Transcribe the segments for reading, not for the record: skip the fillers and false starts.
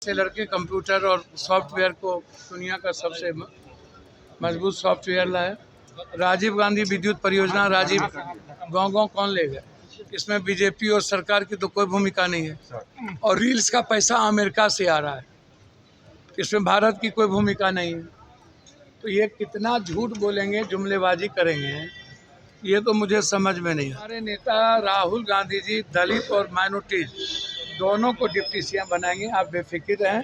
से लड़के कंप्यूटर और सॉफ्टवेयर को दुनिया का सबसे मजबूत सॉफ्टवेयर लाए। राजीव गांधी विद्युत परियोजना, राजीव गांव-गांव कौन ले गए? इसमें बीजेपी और सरकार की तो कोई भूमिका नहीं है। और रील्स का पैसा अमेरिका से आ रहा है, इसमें भारत की कोई भूमिका नहीं है। तो ये कितना झूठ बोलेंगे, जुमलेबाजी करेंगे, ये तो मुझे समझ में नहीं। हमारे नेता राहुल गांधी जी दलित और माइनॉरिटीज दोनों को डिप्टी सीएम बनाएंगे, आप बेफिक्र रहें।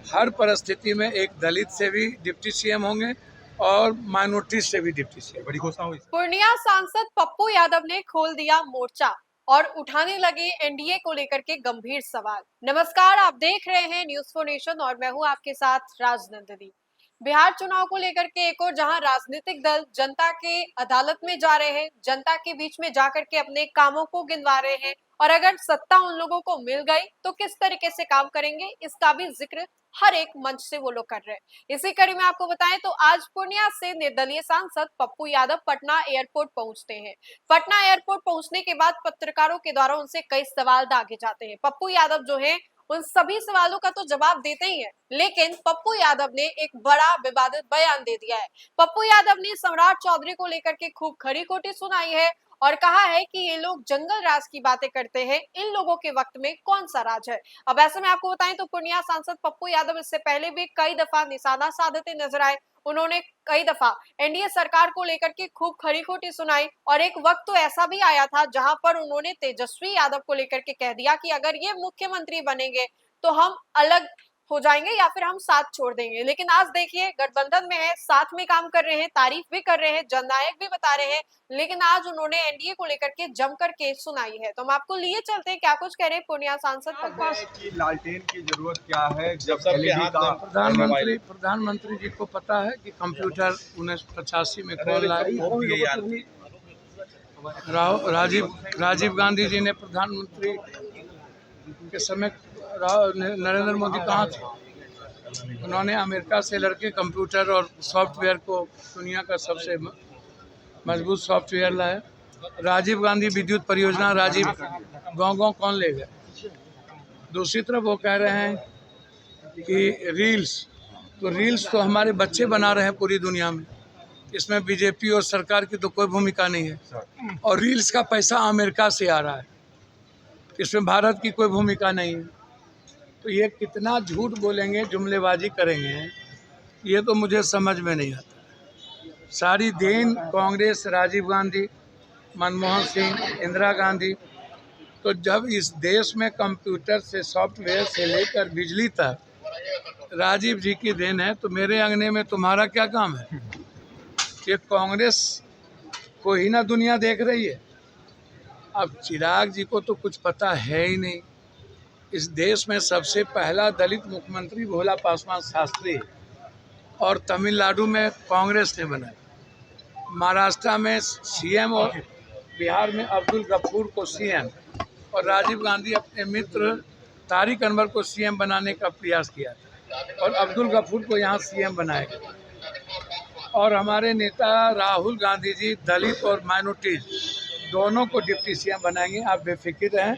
हर परिस्थिति में एक दलित से भी डिप्टी सीएम होंगे और माइनॉरिटी से भी डिप्टी सीएम। बड़ी घोषणा हुई। पूर्णिया सांसद पप्पू यादव ने खोल दिया मोर्चा और उठाने लगे एनडीए को लेकर के गंभीर सवाल। नमस्कार, आप देख रहे हैं न्यूज़ फॉर नेशन और मैं हूं आपके साथ राजनंदिनी। बिहार चुनाव को लेकर के एक और जहां राजनीतिक दल जनता के अदालत में जा रहे हैं, जनता के बीच में जाकर के अपने कामों को गिनवा रहे हैं और अगर सत्ता उन लोगों को मिल गई तो किस तरीके से काम करेंगे, इसका भी जिक्र हर एक मंच से वो लोग कर रहे हैं। इसी कड़ी में आपको बताएं तो आज पूर्णिया से निर्दलीय सांसद पप्पू यादव पटना एयरपोर्ट पहुंचते हैं। पटना एयरपोर्ट पहुंचने के बाद पत्रकारों के द्वारा उनसे कई सवाल दागे जाते हैं। पप्पू यादव जो है उन सभी सवालों का तो जवाब देते ही है, लेकिन पप्पू यादव ने एक बड़ा विवादित बयान दे दिया है। पप्पू यादव ने सम्राट चौधरी को लेकर के खूब खरी खोटी सुनाई है और कहा है कि ये लोग जंगल राज की बातें करते हैं, इन लोगों के वक्त में कौन सा राज है। अब ऐसे में आपको बताएं तो पूर्णिया सांसद पप्पू यादव इससे पहले भी कई दफा निशाना साधते नजर आए। उन्होंने कई दफा एनडीए सरकार को लेकर के खूब खरी खोटी सुनाई और एक वक्त तो ऐसा भी आया था जहां पर उन्होंने तेजस्वी यादव को लेकर के कह दिया कि अगर ये मुख्यमंत्री बनेंगे तो हम अलग हो जाएंगे या फिर हम साथ छोड़ देंगे। लेकिन आज देखिए गठबंधन में है, साथ में काम कर रहे हैं, तारीफ भी कर रहे हैं, जननायक भी बता रहे हैं, लेकिन आज उन्होंने एनडीए को लेकर के जमकर के सुनाई है। तो हम आपको लिए चलते हैं क्या कुछ कह रहे हैं पूर्णिया सांसद कि लालटेन की जरूरत क्या है जब प्रधानमंत्री जी को पता है कि कंप्यूटर 1985 में कौन लाए। राजीव गांधी जी ने प्रधानमंत्री के समय नरेंद्र मोदी कहाँ थे? उन्होंने अमेरिका से लड़के कंप्यूटर और सॉफ्टवेयर को दुनिया का सबसे मजबूत सॉफ्टवेयर लाए। राजीव गांधी विद्युत परियोजना, राजीव गांव-गांव कौन ले गए? दूसरी तरफ वो कह रहे हैं कि रील्स तो हमारे बच्चे बना रहे हैं पूरी दुनिया में, इसमें बीजेपी और सरकार की तो कोई भूमिका नहीं है। और रील्स का पैसा अमेरिका से आ रहा है, इसमें भारत की कोई भूमिका नहीं है। तो ये कितना झूठ बोलेंगे, जुमलेबाजी करेंगे, ये तो मुझे समझ में नहीं आता। सारी देन कांग्रेस, राजीव गांधी, मनमोहन सिंह, इंदिरा गांधी। तो जब इस देश में कंप्यूटर से, सॉफ्टवेयर से लेकर बिजली तक राजीव जी की देन है, तो मेरे अंगने में तुम्हारा क्या काम है? ये कांग्रेस को ही ना दुनिया देख रही है। अब चिराग जी को तो कुछ पता है ही नहीं। इस देश में सबसे पहला दलित मुख्यमंत्री भोला पासवान शास्त्री और तमिलनाडु में कांग्रेस ने बनाया। महाराष्ट्र में सीएम और बिहार में अब्दुल गफूर को सीएम और राजीव गांधी अपने मित्र तारिक अनवर को सीएम बनाने का प्रयास किया और अब्दुल गफूर को यहाँ सीएम बनाया गया। और हमारे नेता राहुल गांधी जी दलित और माइनॉरिटीज दोनों को डिप्टी सीएम बनाएंगे, आप बेफिक्र रहें।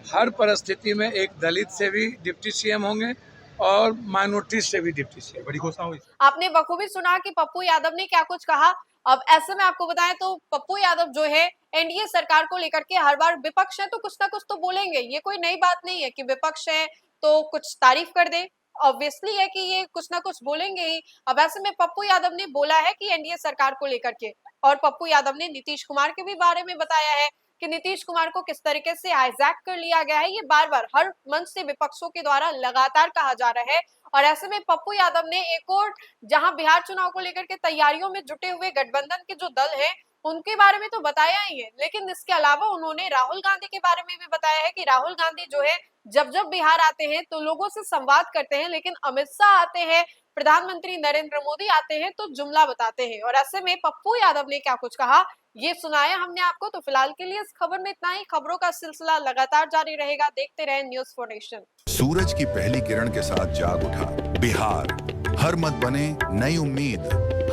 हर परिस्थिति में एक दलित से भी डिप्टी सीएम होंगे और माइनॉरिटी से भी डिप्टी सीएम। बड़ी घोषणा हुई। आपने बखूबी सुना कि पप्पू यादव ने क्या कुछ कहा। अब ऐसे में आपको बताएं तो पप्पू यादव जो है एनडीए सरकार को लेकर के हर बार विपक्ष है तो कुछ ना कुछ तो बोलेंगे। ये कोई नई बात नहीं है कि विपक्ष है तो कुछ तारीफ कर दे, ऑब्वियसली है कि ये कुछ ना कुछ बोलेंगे ही। अब ऐसे में पप्पू यादव ने बोला है कि एनडीए सरकार को लेकर के, और पप्पू यादव ने नीतीश कुमार के भी बारे में बताया है कि नीतीश कुमार को किस तरीके से हाईजैक कर लिया गया है। ये बार बार हर मंच से विपक्षों के द्वारा लगातार कहा जा रहा है। और ऐसे में पप्पू यादव ने एक और, जहां बिहार चुनाव को लेकर के तैयारियों में जुटे हुए गठबंधन के जो दल है उनके बारे में तो बताया ही है, लेकिन इसके अलावा उन्होंने राहुल गांधी के बारे में भी बताया है कि राहुल गांधी जो है जब जब बिहार आते हैं तो लोगों से संवाद करते हैं, लेकिन अमित शाह आते हैं, प्रधानमंत्री नरेंद्र मोदी आते हैं तो जुमला बताते हैं। और ऐसे में पप्पू यादव ने क्या कुछ कहा ये सुनाया हमने आपको। तो फिलहाल के लिए इस खबर में इतना ही। खबरों का सिलसिला लगातार जारी रहेगा, देखते रहें न्यूज़ फॉर नेशन। सूरज की पहली किरण के साथ जाग उठा बिहार, हर मत बने नई उम्मीद,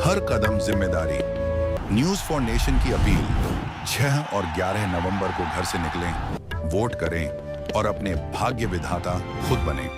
हर कदम जिम्मेदारी। न्यूज़ फॉर नेशन की अपील, 6 और 11 नवंबर को घर से निकलें, वोट करें और अपने भाग्य विधाता खुद बने।